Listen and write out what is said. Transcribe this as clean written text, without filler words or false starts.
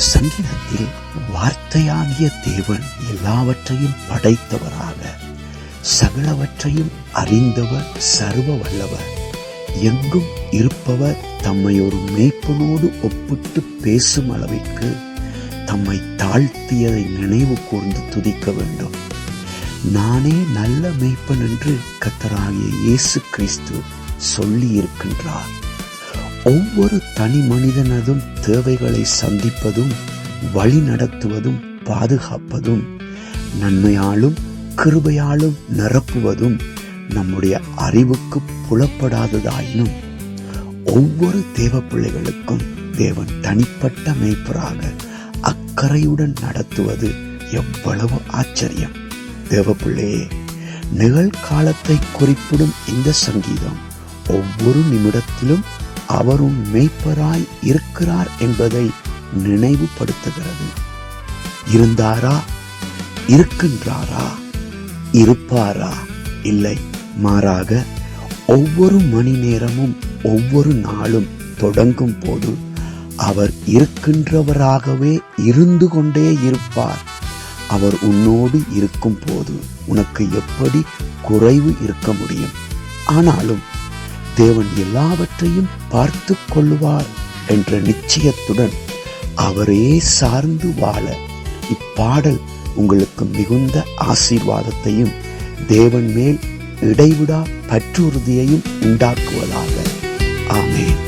சங்கீதத்தில் வார்த்தையாகிய தேவன் எல்லாவற்றையும் படைத்தவராக, சகலவற்றையும் அறிந்தவர், சர்வ வல்லவர், எங்கும் இருப்பவர், தம்மை ஒரு மேய்ப்பனோடு ஒப்பிட்டு பேசும் அளவிற்கு தம்மை தாழ்த்தியதை நினைவு கூர்ந்து துதிக்க வேண்டும். நானே நல்ல மேய்ப்பன் என்று கர்த்தராகிய இயேசு கிறிஸ்து சொல்லி இருக்கின்றார். ஒவ்வொரு தனி மனிதனதும் தேவைகளை சந்திப்பதும், வழி நடத்துவதும், பாதுகாப்பதும், நன்மையாலும் கிருபையாலும் நிரப்புவதும் நம்முடைய அறிவுக்கு புலப்படாததாயினும், ஒவ்வொரு தேவ பிள்ளைகளுக்கும் தேவன் தனிப்பட்ட மேய்ப்பராக அக்கறையுடன் நடத்துவது எவ்வளவு ஆச்சரியம்! தேவ பிள்ளையே, நிகழ்காலத்தை குறிப்பிடும் இந்த சங்கீதம் ஒவ்வொரு நிமிடத்திலும் அவரும் மேய்ப்பராய் இருக்கிறார் என்பதை நினைவுபடுத்துகிறது. இருந்தாரா? இருக்கின்றாரா? இருப்பாரா? இல்லை, மாறாக ஒவ்வொரு மணி நேரமும் ஒவ்வொரு நாளும் தொடங்கும் போது அவர் இருக்கின்றவராகவே இருந்து கொண்டே இருப்பார். அவர் உன்னோடு இருக்கும் போது உனக்கு எப்படி குறைவு இருக்க முடியும்? ஆனாலும் தேவன் எல்லாவற்றையும் பார்த்து கொள்ளுவார் என்ற நிச்சயத்துடன் அவரே சார்ந்து வாழ இப்பாடல் உங்களுக்கு மிகுந்த ஆசீர்வாதத்தையும் தேவன் மேல் இடைவிடா பற்றுறுதியையும் உண்டாக்குவதாக. ஆமென்.